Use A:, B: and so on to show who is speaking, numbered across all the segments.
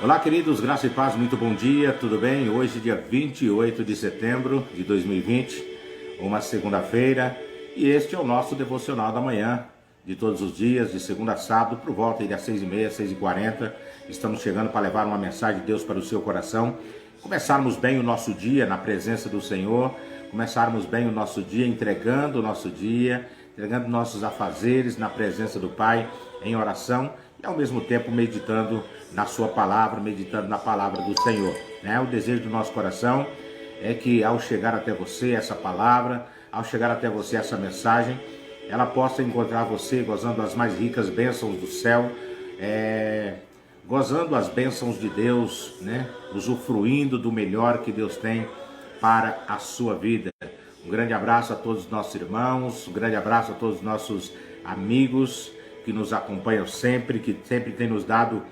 A: Olá, queridos, graça e paz, muito bom dia, tudo bem? Hoje, dia 28 de setembro de 2020, uma segunda-feira, e este é o nosso devocional da manhã, de todos os dias, de segunda a sábado, por volta das 6h30, 6h40. Estamos chegando para levar uma mensagem de Deus para o seu coração, começarmos bem o nosso dia na presença do Senhor, começarmos bem o nosso dia entregando o nosso dia, entregando nossos afazeres na presença do Pai, em oração, e ao mesmo tempo meditando na sua palavra, meditando na palavra do Senhor, né? O desejo do nosso coração é que ao chegar até você essa palavra, ao chegar até você essa mensagem, ela possa encontrar você gozando as mais ricas bênçãos do céu, gozando as bênçãos de Deus, né? Usufruindo do melhor que Deus tem para a sua vida. Um grande abraço a todos os nossos irmãos, um grande abraço a todos os nossos amigos que nos acompanham sempre, que sempre tem nos dado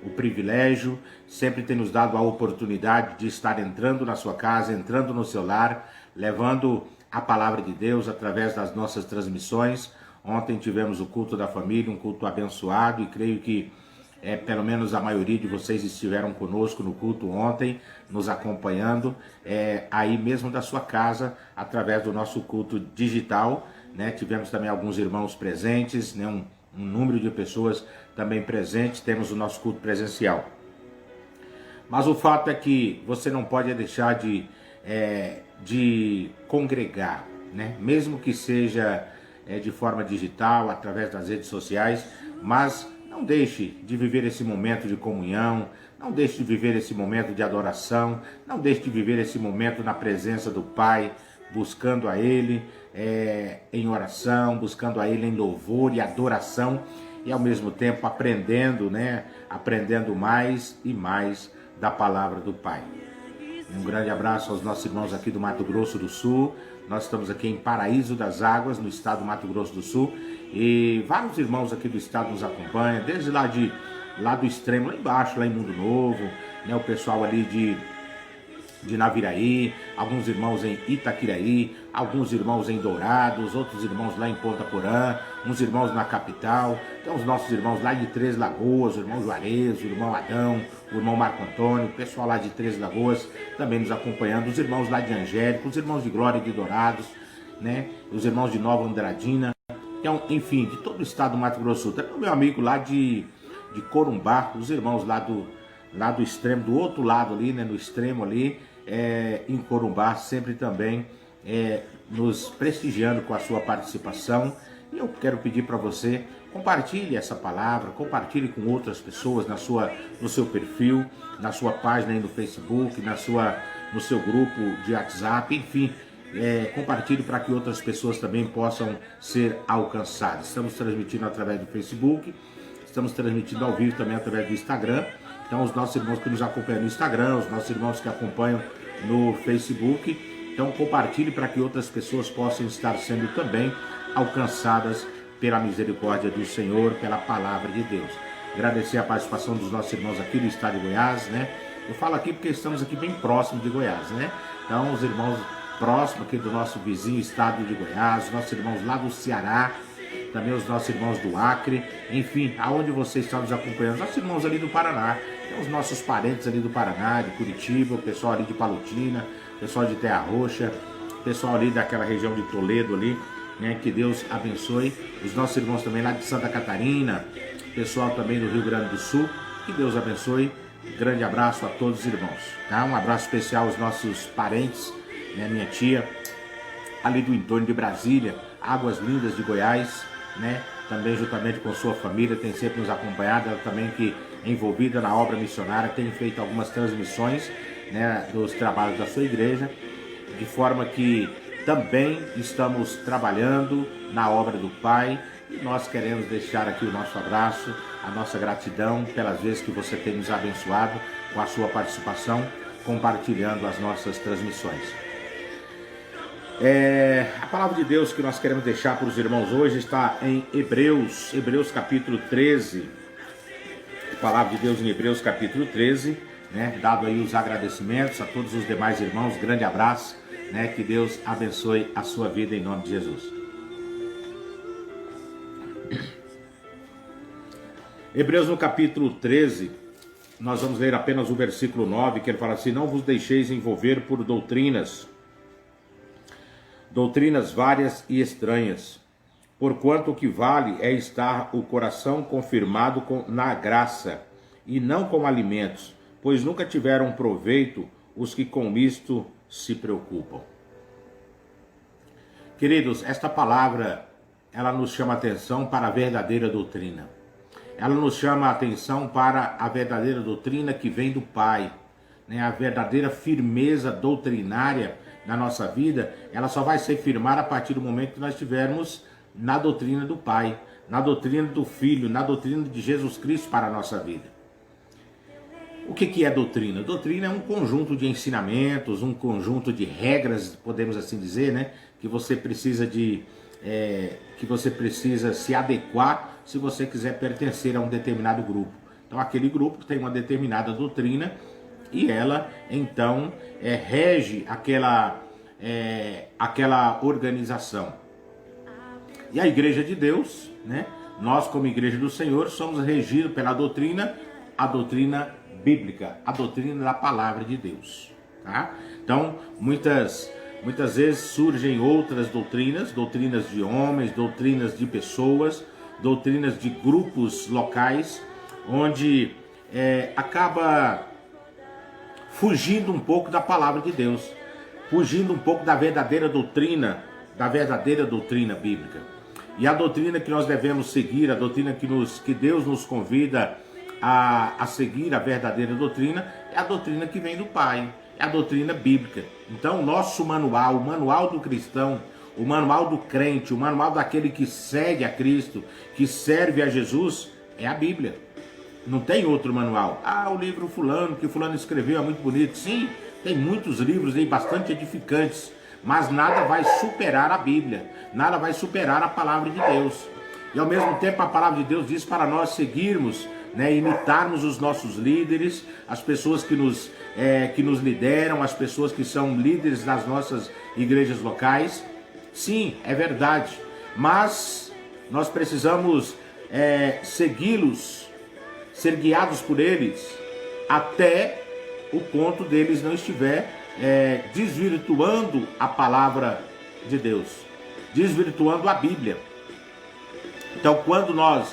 A: o privilégio, sempre tem nos dado a oportunidade de estar entrando na sua casa, entrando no seu lar, levando a palavra de Deus através das nossas transmissões. Ontem tivemos o culto da família, um culto abençoado, e creio que pelo menos a maioria de vocês estiveram conosco no culto ontem, nos acompanhando aí mesmo da sua casa, através do nosso culto digital, né? Tivemos também alguns irmãos presentes, né? Um número de pessoas também presentes, temos o nosso culto presencial. Mas o fato é que você não pode deixar de congregar, né? Mesmo que seja de forma digital, através das redes sociais, mas não deixe de viver esse momento de comunhão, não deixe de viver esse momento de adoração, não deixe de viver esse momento na presença do Pai, buscando a Ele em oração, buscando a Ele em louvor e adoração, e ao mesmo tempo aprendendo, né? Aprendendo mais e mais da palavra do Pai. Um grande abraço aos nossos irmãos aqui do Mato Grosso do Sul. Nós estamos aqui em Paraíso das Águas, no estado do Mato Grosso do Sul, e vários irmãos aqui do estado nos acompanham, desde lá do extremo, lá embaixo, lá em Mundo Novo, né? O pessoal ali de Naviraí, alguns irmãos em Itaquiraí, alguns irmãos em Dourados, outros irmãos lá em Ponta Porã, uns irmãos na capital, tem os nossos irmãos lá de Três Lagoas, o irmão Juarez, o irmão Adão, o irmão Marco Antônio, o pessoal lá de Três Lagoas também nos acompanhando, os irmãos lá de Angélica, os irmãos de Glória e de Dourados, né? Os irmãos de Nova Andradina, então, enfim, de todo o estado do Mato Grosso do Sul. Tem o meu amigo lá de Corumbá, os irmãos lá do extremo, do outro lado ali, né? No extremo ali, em Corumbá, sempre também nos prestigiando com a sua participação. E eu quero pedir para você, compartilhe essa palavra, compartilhe com outras pessoas no seu perfil, na sua página aí no Facebook, no seu grupo de WhatsApp, enfim, compartilhe para que outras pessoas também possam ser alcançadas. Estamos transmitindo através do Facebook, estamos transmitindo ao vivo também através do Instagram. Então, os nossos irmãos que nos acompanham no Instagram, os nossos irmãos que acompanham no Facebook, então compartilhe para que outras pessoas possam estar sendo também alcançadas pela misericórdia do Senhor, pela palavra de Deus. Agradecer a participação dos nossos irmãos aqui do estado de Goiás, né? Eu falo aqui porque estamos aqui bem próximo de Goiás, né? Então, os irmãos próximos aqui do nosso vizinho estado de Goiás, os nossos irmãos lá do Ceará, também os nossos irmãos do Acre, enfim, aonde você está nos acompanhando, os nossos irmãos ali do Paraná, tem os nossos parentes ali do Paraná, de Curitiba, o pessoal ali de Palotina, o pessoal de Terra Roxa, o pessoal ali daquela região de Toledo ali, né? Que Deus abençoe, os nossos irmãos também lá de Santa Catarina, o pessoal também do Rio Grande do Sul, que Deus abençoe, grande abraço a todos os irmãos, tá? Um abraço especial aos nossos parentes, né? Minha tia, ali do entorno de Brasília, Águas Lindas de Goiás, né? Também juntamente com sua família, tem sempre nos acompanhado, ela também que é envolvida na obra missionária, tem feito algumas transmissões, né, dos trabalhos da sua igreja, de forma que também estamos trabalhando na obra do Pai, e nós queremos deixar aqui o nosso abraço, a nossa gratidão pelas vezes que você tem nos abençoado com a sua participação, compartilhando as nossas transmissões. A palavra de Deus que nós queremos deixar para os irmãos hoje está em Hebreus capítulo 13. A palavra de Deus em Hebreus capítulo 13, né? Dado aí os agradecimentos a todos os demais irmãos, grande abraço, né? Que Deus abençoe a sua vida em nome de Jesus. Hebreus no capítulo 13, nós vamos ler apenas o versículo 9, que ele fala assim: não vos deixeis envolver por doutrinas várias e estranhas, porquanto o que vale é estar o coração confirmado na graça, e não com alimentos, pois nunca tiveram proveito os que com isto se preocupam. Queridos, esta palavra, ela nos chama a atenção para a verdadeira doutrina. Ela nos chama a atenção para a verdadeira doutrina que vem do Pai, né? A verdadeira firmeza doutrinária na nossa vida, ela só vai ser firmada a partir do momento que nós estivermos na doutrina do Pai, na doutrina do Filho, na doutrina de Jesus Cristo para a nossa vida. O que é doutrina? Doutrina é um conjunto de ensinamentos, um conjunto de regras, podemos assim dizer, né? Que você precisa se adequar se você quiser pertencer a um determinado grupo. Então aquele grupo tem uma determinada doutrina e ela então rege aquela organização. E a Igreja de Deus, né? Nós como Igreja do Senhor somos regidos pela doutrina, a doutrina bíblica, a doutrina da palavra de Deus, tá? Então muitas vezes surgem outras doutrinas de homens, doutrinas de pessoas, doutrinas de grupos locais, onde acaba fugindo um pouco da palavra de Deus, fugindo um pouco da verdadeira doutrina bíblica. E a doutrina que nós devemos seguir, a doutrina que Deus nos convida a seguir, a verdadeira doutrina, é a doutrina que vem do Pai, é a doutrina bíblica. Então, o nosso manual, o manual do cristão, o manual do crente, o manual daquele que segue a Cristo, que serve a Jesus, é a Bíblia. Não tem outro manual. O livro fulano, que fulano escreveu, é muito bonito. Sim, tem muitos livros aí, bastante edificantes, mas nada vai superar a Bíblia, nada vai superar a palavra de Deus. E ao mesmo tempo a palavra de Deus diz para nós seguirmos, né, imitarmos os nossos líderes, as pessoas que nos lideram, as pessoas que são líderes das nossas igrejas locais. Sim, é verdade, mas nós precisamos segui-los, ser guiados por eles, até o ponto deles não estiver desvirtuando a palavra de Deus, desvirtuando a Bíblia. Então, quando nós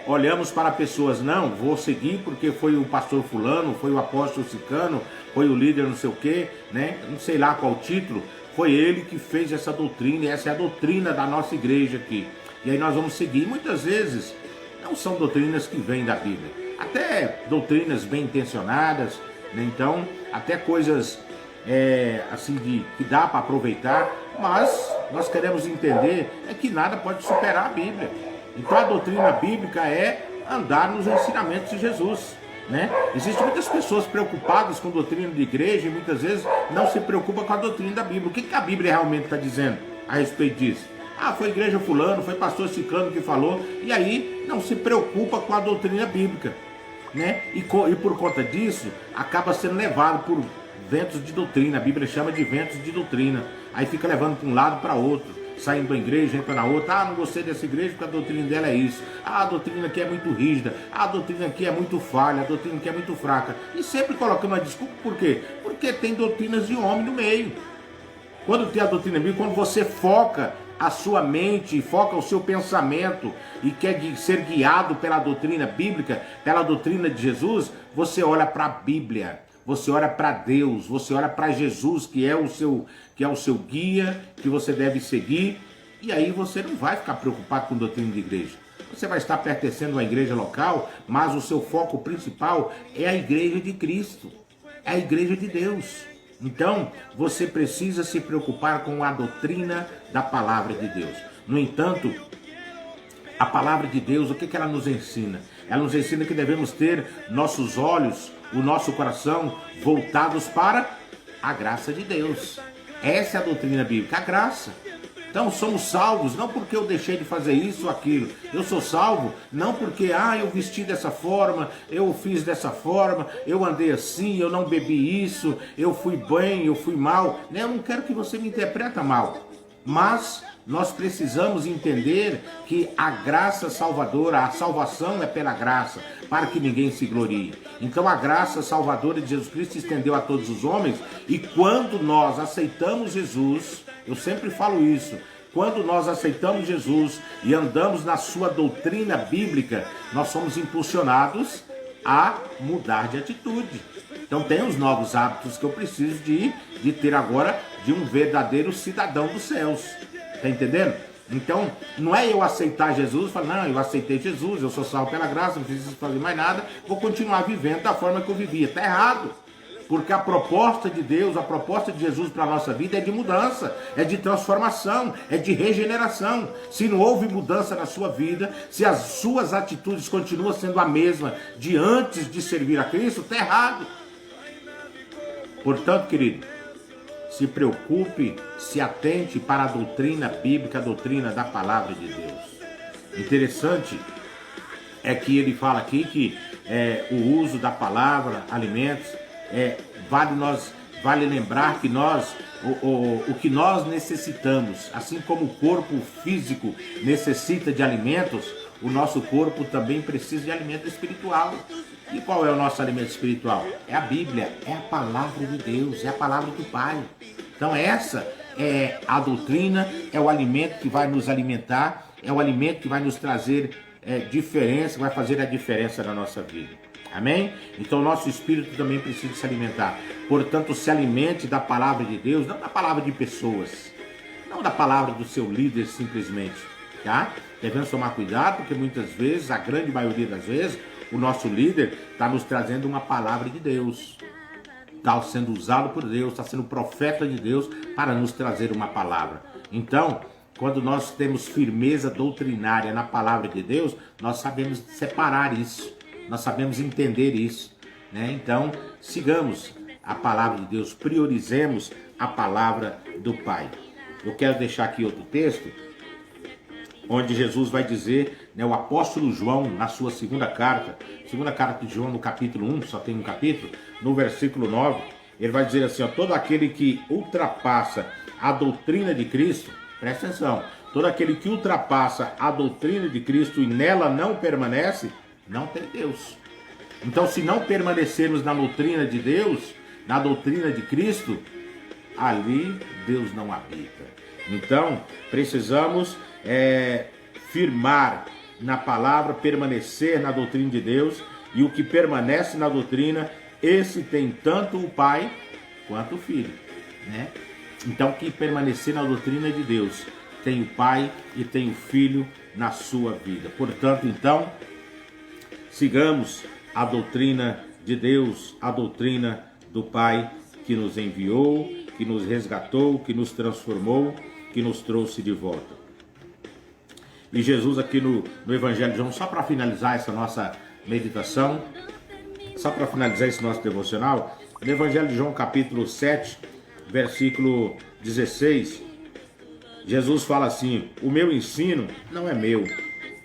A: olhamos para pessoas, não, vou seguir porque foi o pastor fulano, foi o apóstolo cicano, foi o líder não sei o que, né? Não sei lá qual título, foi ele que fez essa doutrina, e essa é a doutrina da nossa igreja aqui. E aí nós vamos seguir. Muitas vezes não são doutrinas que vêm da Bíblia, até doutrinas bem intencionadas, né? Então, até coisas assim que dá para aproveitar, mas nós queremos entender que nada pode superar a Bíblia. Então a doutrina bíblica é andar nos ensinamentos de Jesus, né? Existem muitas pessoas preocupadas com a doutrina de igreja e muitas vezes não se preocupam com a doutrina da Bíblia. O que a Bíblia realmente está dizendo a respeito disso? Foi igreja fulano, foi pastor ciclano que falou, e aí não se preocupa com a doutrina bíblica, né? E por conta disso acaba sendo levado por ventos de doutrina. A Bíblia chama de ventos de doutrina. Aí fica levando para um lado para outro, saindo da igreja, entra na outra. Não gostei dessa igreja porque a doutrina dela é isso. A doutrina aqui é muito rígida, a doutrina aqui é muito falha, a doutrina aqui é muito fraca. E sempre colocando uma desculpa, por quê? Porque tem doutrinas de homem no meio. Quando tem a doutrina bíblica, quando você foca a sua mente, foca o seu pensamento e quer ser guiado pela doutrina bíblica, pela doutrina de Jesus, você olha para a Bíblia. Você olha para Deus, você olha para Jesus, que é o seu guia, que você deve seguir, e aí você não vai ficar preocupado com doutrina de igreja. Você vai estar pertencendo a uma igreja local, mas o seu foco principal é a igreja de Cristo, é a igreja de Deus. Então, você precisa se preocupar com a doutrina da palavra de Deus. No entanto, a palavra de Deus, o que ela nos ensina? Ela nos ensina que devemos ter nossos olhos, o nosso coração voltados para a graça de Deus. Essa é a doutrina bíblica, a graça. Então somos salvos não porque eu deixei de fazer isso ou aquilo. Eu sou salvo não porque eu vesti dessa forma, eu fiz dessa forma, eu andei assim, eu não bebi isso, eu fui bem, eu fui mal. Eu não quero que você me interprete mal. Mas nós precisamos entender que a graça salvadora, a salvação é pela graça, para que ninguém se glorie. Então a graça salvadora de Jesus Cristo se estendeu a todos os homens, e quando nós aceitamos Jesus, eu sempre falo isso, quando nós aceitamos Jesus e andamos na sua doutrina bíblica, nós somos impulsionados a mudar de atitude. Então tem os novos hábitos que eu preciso de ter agora de um verdadeiro cidadão dos céus. Tá entendendo? Então não é eu aceitar Jesus e falar, não, eu aceitei Jesus, eu sou salvo pela graça, não preciso fazer mais nada, vou continuar vivendo da forma que eu vivia. Tá errado. Porque a proposta de Deus, a proposta de Jesus para a nossa vida é de mudança, é de transformação, é de regeneração. Se não houve mudança na sua vida, se as suas atitudes continuam sendo a mesma de antes de servir a Cristo, está errado. Portanto, querido, se preocupe, se atente para a doutrina bíblica, a doutrina da palavra de Deus. Interessante é que ele fala aqui que o uso da palavra, alimentos, vale lembrar que nós, o que nós necessitamos, assim como o corpo físico necessita de alimentos, o nosso corpo também precisa de alimento espiritual. E qual é o nosso alimento espiritual? É a Bíblia, é a palavra de Deus, é a palavra do Pai. Então essa é a doutrina, é o alimento que vai nos alimentar, é o alimento que vai nos trazer diferença, vai fazer a diferença na nossa vida. Amém? Então o nosso espírito também precisa se alimentar. Portanto, se alimente da palavra de Deus, não da palavra de pessoas, não da palavra do seu líder simplesmente, tá? Devemos tomar cuidado, porque muitas vezes, a grande maioria das vezes, o nosso líder está nos trazendo uma palavra de Deus, está sendo usado por Deus, está sendo profeta de Deus para nos trazer uma palavra. Então, quando nós temos firmeza doutrinária na palavra de Deus, nós sabemos separar isso, nós sabemos entender isso, né? Então, sigamos a palavra de Deus, priorizemos a palavra do Pai. Eu quero deixar aqui outro texto, onde Jesus vai dizer, né, o apóstolo João, na sua segunda carta de João, no capítulo 1, só tem um capítulo, no versículo 9, ele vai dizer assim, ó, todo aquele que ultrapassa a doutrina de Cristo, presta atenção, todo aquele que ultrapassa a doutrina de Cristo e nela não permanece, não tem Deus. Então, se não permanecermos na doutrina de Deus, na doutrina de Cristo, ali Deus não habita. Então, precisamos firmar na palavra, permanecer na doutrina de Deus, e o que permanece na doutrina, esse tem tanto o Pai quanto o Filho, né? Então, que permanecer na doutrina de Deus tem o Pai e tem o Filho na sua vida. Portanto, então, sigamos a doutrina de Deus, a doutrina do Pai que nos enviou, que nos resgatou, que nos transformou, que nos trouxe de volta. E Jesus aqui no Evangelho de João, só para finalizar essa nossa meditação, só para finalizar esse nosso devocional, no Evangelho de João capítulo 7, versículo 16, Jesus fala assim, o meu ensino não é meu,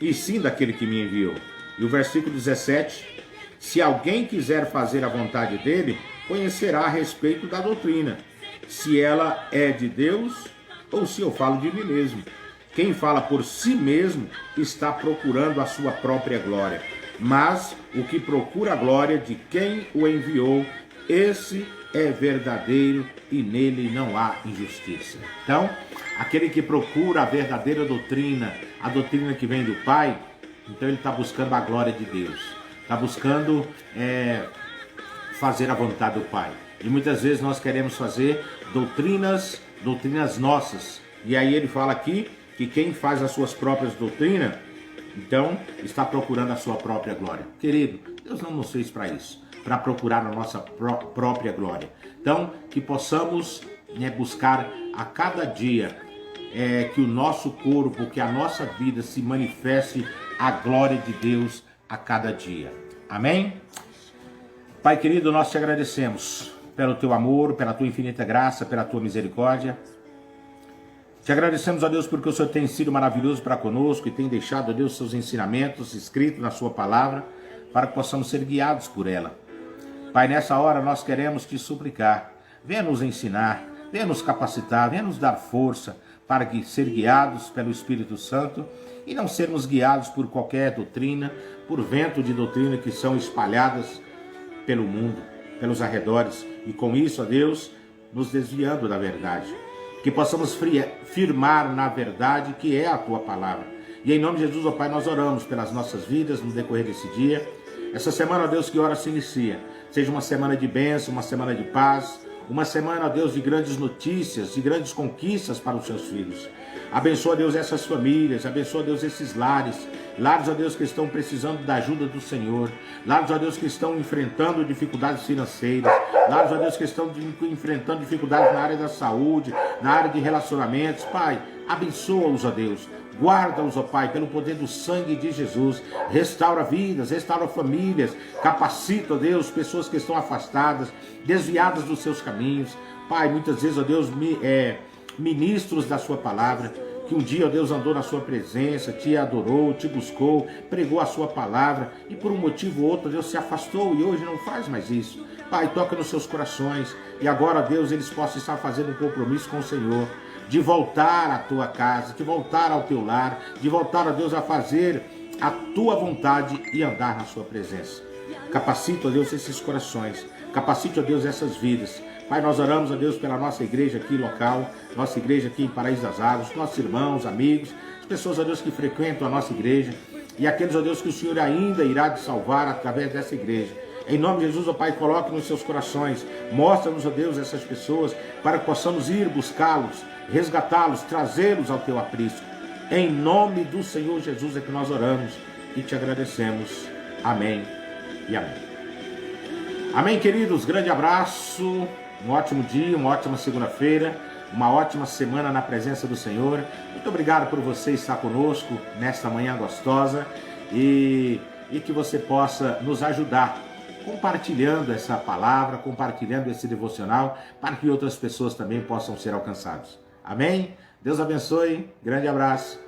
A: e sim daquele que me enviou. E o versículo 17, se alguém quiser fazer a vontade dele, conhecerá a respeito da doutrina, se ela é de Deus ou se eu falo de mim mesmo. Quem fala por si mesmo está procurando a sua própria glória, mas o que procura a glória de quem o enviou, esse é verdadeiro e nele não há injustiça. Então, aquele que procura a verdadeira doutrina, a doutrina que vem do Pai, então ele está buscando a glória de Deus, está buscando fazer a vontade do Pai. E muitas vezes nós queremos fazer doutrinas nossas. E aí ele fala aqui que quem faz as suas próprias doutrinas, então está procurando a sua própria glória. Querido, Deus não nos fez para isso, para procurar a nossa própria glória. Então, que possamos buscar a cada dia que o nosso corpo, que a nossa vida se manifeste a glória de Deus a cada dia. Amém? Pai querido, nós te agradecemos pelo teu amor, pela tua infinita graça, pela tua misericórdia. Te agradecemos, ó Deus, porque o Senhor tem sido maravilhoso para conosco e tem deixado, ó Deus, seus ensinamentos escritos na sua palavra para que possamos ser guiados por ela. Pai, nessa hora nós queremos te suplicar, venha nos ensinar, venha nos capacitar, venha nos dar força para ser guiados pelo Espírito Santo e não sermos guiados por qualquer doutrina, por vento de doutrina que são espalhadas pelo mundo, pelos arredores, e com isso, ó Deus, nos desviando da verdade. Que possamos firmar na verdade que é a Tua palavra. E em nome de Jesus, ó Pai, nós oramos pelas nossas vidas no decorrer desse dia. Essa semana, ó Deus, que hora se inicia, seja uma semana de bênção, uma semana de paz, uma semana, ó Deus, de grandes notícias, de grandes conquistas para os seus filhos. Abençoa, Deus, essas famílias, abençoa, Deus, esses lares, ó Deus, que estão precisando da ajuda do Senhor, lares, ó Deus, que estão enfrentando dificuldades financeiras, lares, ó Deus, que estão enfrentando dificuldades na área da saúde, na área de relacionamentos. Pai, abençoa-os, ó Deus, guarda-os, ó Pai, pelo poder do sangue de Jesus, restaura vidas, restaura famílias, capacita, ó Deus, pessoas que estão afastadas, desviadas dos seus caminhos. Pai, muitas vezes, ó Deus, ministros da sua palavra, que um dia, ó Deus, andou na sua presença, te adorou, te buscou, pregou a sua palavra e por um motivo ou outro, Deus, se afastou e hoje não faz mais isso. Pai, toca nos seus corações e agora, Deus, eles possam estar fazendo um compromisso com o Senhor, de voltar à tua casa, de voltar ao teu lar, de voltar, ó Deus, a fazer a tua vontade e andar na sua presença. Capacita, ó Deus, esses corações, capacita, ó Deus, essas vidas. Pai, nós oramos, ó Deus, pela nossa igreja aqui local, nossa igreja aqui em Paraíso das Águas, nossos irmãos, amigos, as pessoas, ó Deus, que frequentam a nossa igreja e aqueles, ó Deus, que o Senhor ainda irá te salvar através dessa igreja. Em nome de Jesus, ó Pai, coloque nos seus corações, mostra-nos, ó Deus, essas pessoas, para que possamos ir buscá-los, resgatá-los, trazê-los ao teu aprisco. Em nome do Senhor Jesus é que nós oramos e te agradecemos. Amém e amém. Amém, queridos, grande abraço, um ótimo dia, uma ótima segunda-feira, uma ótima semana na presença do Senhor. Muito obrigado por você estar conosco nesta manhã gostosa e que você possa nos ajudar compartilhando essa palavra, compartilhando esse devocional, para que outras pessoas também possam ser alcançadas. Amém? Deus abençoe, grande abraço